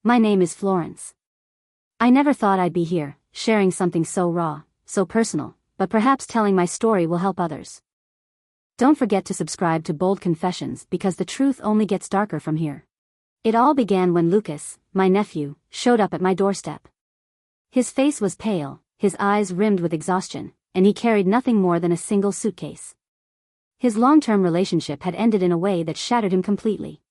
My name is Florence. I never thought I'd be here, sharing something so raw, so personal, but perhaps telling my story will help others. Don't forget to subscribe to Bold Confessions because the truth only gets darker from here. It all began when Lucas, my nephew, showed up at my doorstep. His face was pale, his eyes rimmed with exhaustion, and he carried nothing more than a single suitcase. His long-term relationship had ended in a way that shattered him completely.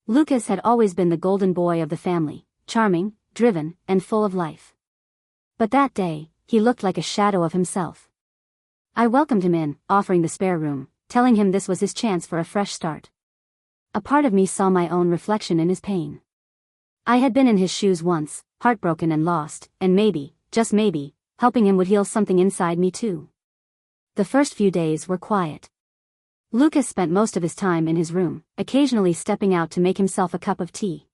Lucas had always been the golden boy of the family, charming, driven, and full of life. But that day, he looked like a shadow of himself. I welcomed him in, offering the spare room, telling him this was his chance for a fresh start. A part of me saw my own reflection in his pain. I had been in his shoes once, heartbroken and lost, and maybe, just maybe, helping him would heal something inside me too. The first few days were quiet. Lucas spent most of his time in his room, occasionally stepping out to make himself a cup of tea.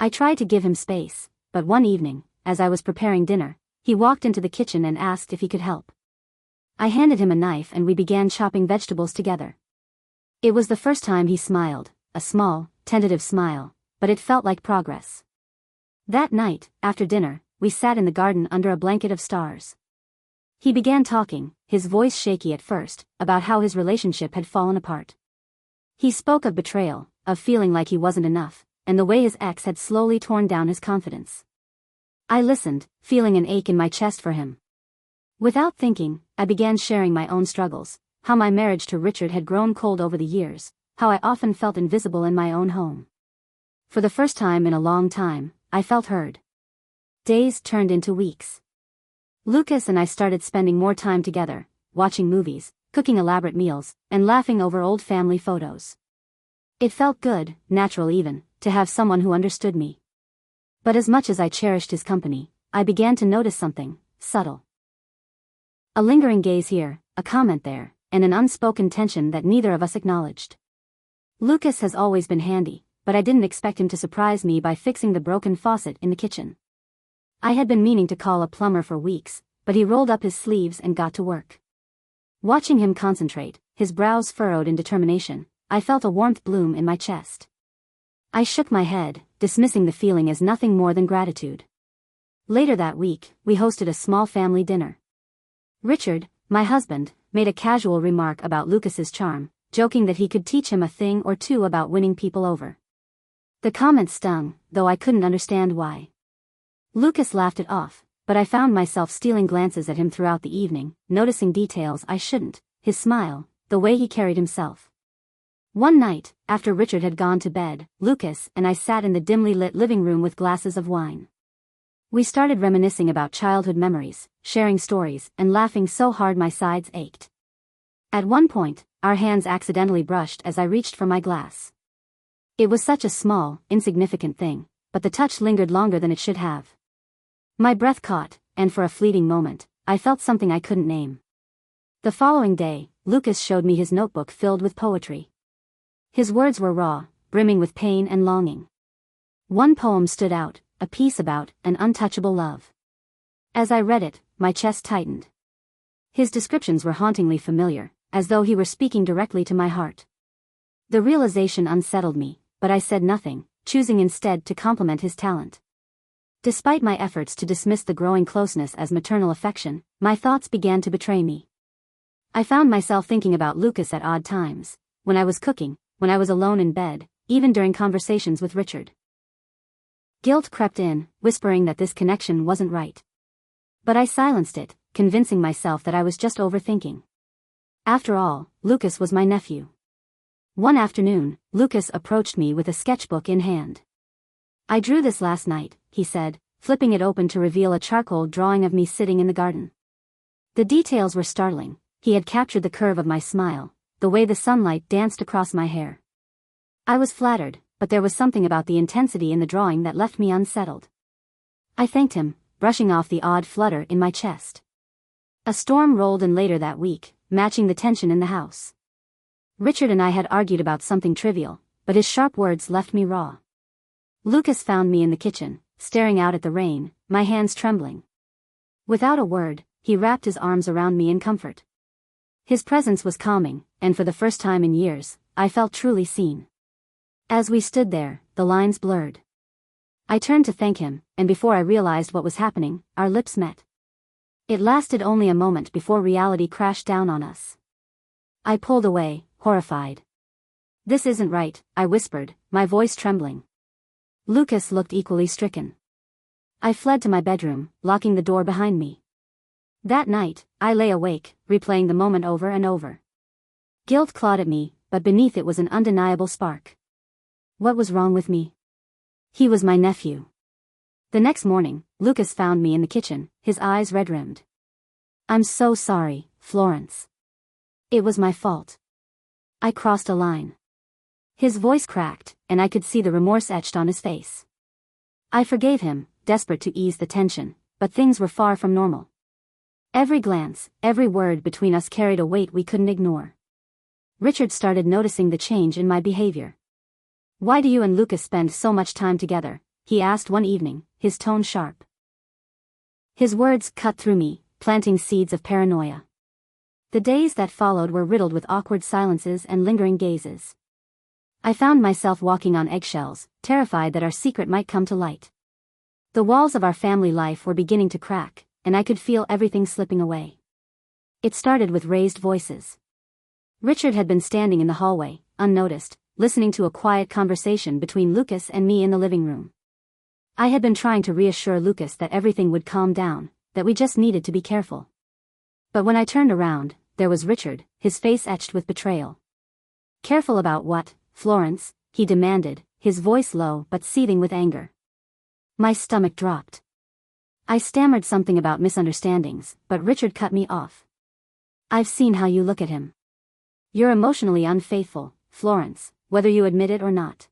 I tried to give him space, but one evening, as I was preparing dinner, he walked into the kitchen and asked if he could help. I handed him a knife and we began chopping vegetables together. It was the first time he smiled, a small, tentative smile, but it felt like progress. That night, after dinner, we sat in the garden under a blanket of stars. He began talking, his voice shaky at first, about how his relationship had fallen apart. He spoke of betrayal, of feeling like he wasn't enough, and the way his ex had slowly torn down his confidence. I listened, feeling an ache in my chest for him. Without thinking, I began sharing my own struggles, how my marriage to Richard had grown cold over the years, how I often felt invisible in my own home. For the first time in a long time, I felt heard. Days turned into weeks. Lucas and I started spending more time together, watching movies, cooking elaborate meals, and laughing over old family photos. It felt good, natural even, to have someone who understood me. But as much as I cherished his company, I began to notice something subtle. A lingering gaze here, a comment there, and an unspoken tension that neither of us acknowledged. Lucas has always been handy, but I didn't expect him to surprise me by fixing the broken faucet in the kitchen. I had been meaning to call a plumber for weeks, but he rolled up his sleeves and got to work. Watching him concentrate, his brows furrowed in determination, I felt a warmth bloom in my chest. I shook my head, dismissing the feeling as nothing more than gratitude. Later that week, we hosted a small family dinner. Richard, my husband, made a casual remark about Lucas's charm, joking that he could teach him a thing or two about winning people over. The comment stung, though I couldn't understand why. Lucas laughed it off, but I found myself stealing glances at him throughout the evening, noticing details I shouldn't, his smile, the way he carried himself. One night, after Richard had gone to bed, Lucas and I sat in the dimly lit living room with glasses of wine. We started reminiscing about childhood memories, sharing stories, and laughing so hard my sides ached. At one point, our hands accidentally brushed as I reached for my glass. It was such a small, insignificant thing, but the touch lingered longer than it should have. My breath caught, and for a fleeting moment, I felt something I couldn't name. The following day, Lucas showed me his notebook filled with poetry. His words were raw, brimming with pain and longing. One poem stood out, a piece about an untouchable love. As I read it, my chest tightened. His descriptions were hauntingly familiar, as though he were speaking directly to my heart. The realization unsettled me, but I said nothing, choosing instead to compliment his talent. Despite my efforts to dismiss the growing closeness as maternal affection, my thoughts began to betray me. I found myself thinking about Lucas at odd times, when I was cooking, when I was alone in bed, even during conversations with Richard. Guilt crept in, whispering that this connection wasn't right. But I silenced it, convincing myself that I was just overthinking. After all, Lucas was my nephew. One afternoon, Lucas approached me with a sketchbook in hand. "I drew this last night," he said, flipping it open to reveal a charcoal drawing of me sitting in the garden. The details were startling. He had captured the curve of my smile, the way the sunlight danced across my hair. I was flattered, but there was something about the intensity in the drawing that left me unsettled. I thanked him, brushing off the odd flutter in my chest. A storm rolled in later that week, matching the tension in the house. Richard and I had argued about something trivial, but his sharp words left me raw. Lucas found me in the kitchen, staring out at the rain, my hands trembling. Without a word, he wrapped his arms around me in comfort. His presence was calming, and for the first time in years, I felt truly seen. As we stood there, the lines blurred. I turned to thank him, and before I realized what was happening, our lips met. It lasted only a moment before reality crashed down on us. I pulled away, horrified. "This isn't right," I whispered, my voice trembling. Lucas looked equally stricken. I fled to my bedroom, locking the door behind me. That night, I lay awake, replaying the moment over and over. Guilt clawed at me, but beneath it was an undeniable spark. What was wrong with me? He was my nephew. The next morning, Lucas found me in the kitchen, his eyes red-rimmed. "I'm so sorry, Florence. It was my fault. I crossed a line." His voice cracked, and I could see the remorse etched on his face. I forgave him, desperate to ease the tension, but things were far from normal. Every glance, every word between us carried a weight we couldn't ignore. Richard started noticing the change in my behavior. "Why do you and Lucas spend so much time together?" he asked one evening, his tone sharp. His words cut through me, planting seeds of paranoia. The days that followed were riddled with awkward silences and lingering gazes. I found myself walking on eggshells, terrified that our secret might come to light. The walls of our family life were beginning to crack, and I could feel everything slipping away. It started with raised voices. Richard had been standing in the hallway, unnoticed, listening to a quiet conversation between Lucas and me in the living room. I had been trying to reassure Lucas that everything would calm down, that we just needed to be careful. But when I turned around, there was Richard, his face etched with betrayal. "Careful about what, Florence?" he demanded, his voice low but seething with anger. My stomach dropped. I stammered something about misunderstandings, but Richard cut me off. "I've seen how you look at him. You're emotionally unfaithful, Florence, whether you admit it or not."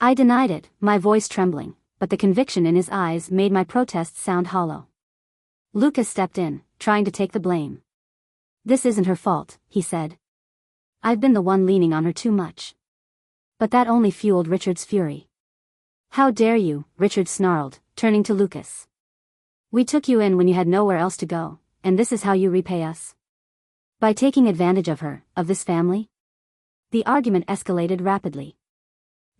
I denied it, my voice trembling, but the conviction in his eyes made my protests sound hollow. Lucas stepped in, trying to take the blame. "This isn't her fault," he said. "I've been the one leaning on her too much." But that only fueled Richard's fury. "How dare you," Richard snarled, turning to Lucas. "We took you in when you had nowhere else to go, and this is how you repay us? By taking advantage of her, of this family?" The argument escalated rapidly.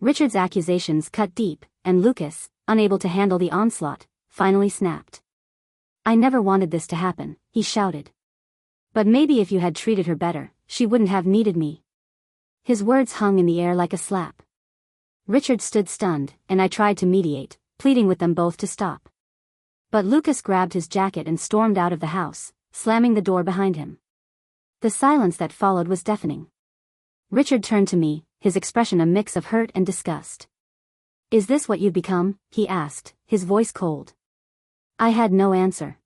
Richard's accusations cut deep, and Lucas, unable to handle the onslaught, finally snapped. "I never wanted this to happen," he shouted. "But maybe if you had treated her better, she wouldn't have needed me." His words hung in the air like a slap. Richard stood stunned, and I tried to mediate, pleading with them both to stop. But Lucas grabbed his jacket and stormed out of the house, slamming the door behind him. The silence that followed was deafening. Richard turned to me, his expression a mix of hurt and disgust. "Is this what you've become?" he asked, his voice cold. I had no answer.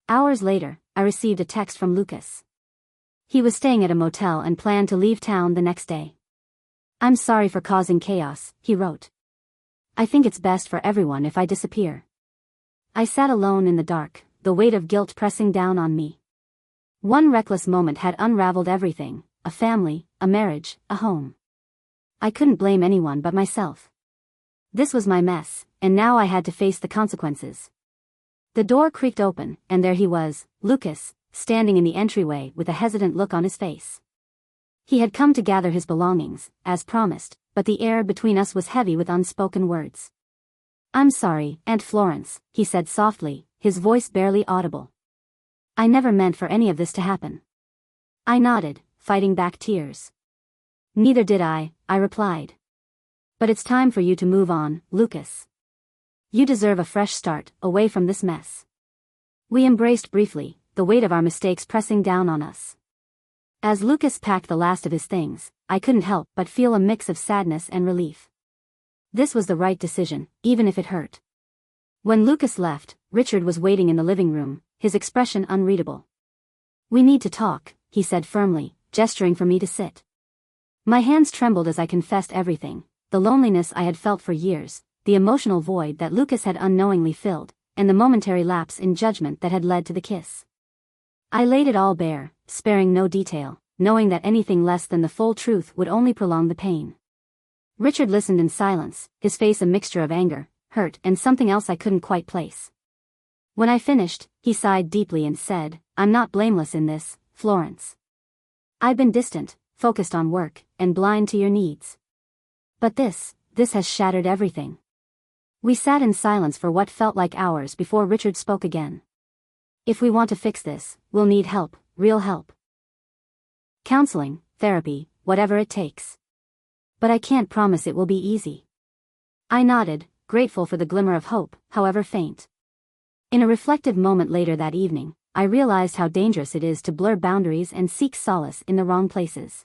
Hours later, I received a text from Lucas. He was staying at a motel and planned to leave town the next day. "I'm sorry for causing chaos," he wrote. "I think it's best for everyone if I disappear." I sat alone in the dark, the weight of guilt pressing down on me. One reckless moment had unraveled everything, a family, a marriage, a home. I couldn't blame anyone but myself. This was my mess, and now I had to face the consequences. The door creaked open, and there he was, Lucas, standing in the entryway with a hesitant look on his face. He had come to gather his belongings, as promised, but the air between us was heavy with unspoken words. "I'm sorry, Aunt Florence," he said softly, his voice barely audible. "I never meant for any of this to happen." I nodded, fighting back tears. "Neither did I replied. "But it's time for you to move on, Lucas. You deserve a fresh start, away from this mess." We embraced briefly, the weight of our mistakes pressing down on us. As Lucas packed the last of his things, I couldn't help but feel a mix of sadness and relief. This was the right decision, even if it hurt. When Lucas left, Richard was waiting in the living room, his expression unreadable. "We need to talk," he said firmly, gesturing for me to sit. My hands trembled as I confessed everything, the loneliness I had felt for years, the emotional void that Lucas had unknowingly filled, and the momentary lapse in judgment that had led to the kiss. I laid it all bare, sparing no detail, knowing that anything less than the full truth would only prolong the pain. Richard listened in silence, his face a mixture of anger, hurt, and something else I couldn't quite place. When I finished, he sighed deeply and said, "I'm not blameless in this, Florence. I've been distant, focused on work, and blind to your needs. But this has shattered everything. We sat in silence for what felt like hours before Richard spoke again. If we want to fix this, we'll need help, real help. Counseling, therapy, whatever it takes. But I can't promise it will be easy. I nodded, grateful for the glimmer of hope, however faint. In a reflective moment later that evening, I realized how dangerous it is to blur boundaries and seek solace in the wrong places.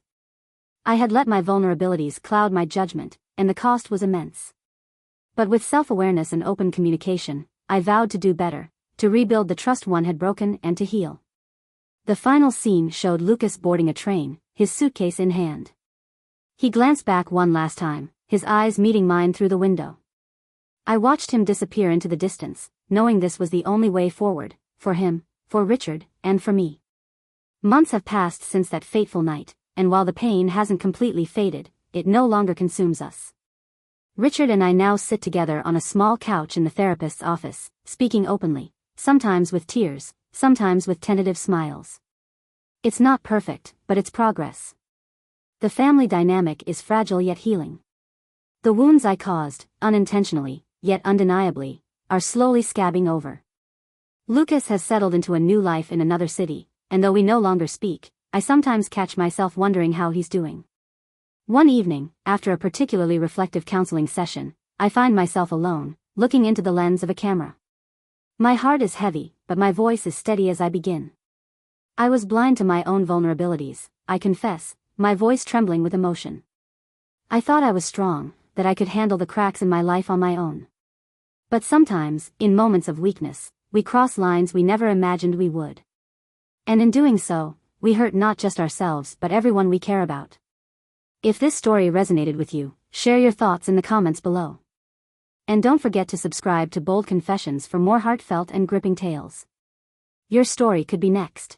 I had let my vulnerabilities cloud my judgment, and the cost was immense. But with self-awareness and open communication, I vowed to do better, to rebuild the trust one had broken and to heal. The final scene showed Lucas boarding a train, his suitcase in hand. He glanced back one last time, his eyes meeting mine through the window. I watched him disappear into the distance, knowing this was the only way forward, for him, for Richard, and for me. Months have passed since that fateful night, and while the pain hasn't completely faded, it no longer consumes us. Richard and I now sit together on a small couch in the therapist's office, speaking openly, sometimes with tears, sometimes with tentative smiles. It's not perfect, but it's progress. The family dynamic is fragile yet healing. The wounds I caused, unintentionally, yet undeniably, are slowly scabbing over. Lucas has settled into a new life in another city, and though we no longer speak, I sometimes catch myself wondering how he's doing. One evening, after a particularly reflective counseling session, I find myself alone, looking into the lens of a camera. My heart is heavy, but my voice is steady as I begin. I was blind to my own vulnerabilities, I confess, my voice trembling with emotion. I thought I was strong, that I could handle the cracks in my life on my own. But sometimes, in moments of weakness, we cross lines we never imagined we would. And in doing so, we hurt not just ourselves but everyone we care about. If this story resonated with you, share your thoughts in the comments below. And don't forget to subscribe to Bold Confessions for more heartfelt and gripping tales. Your story could be next.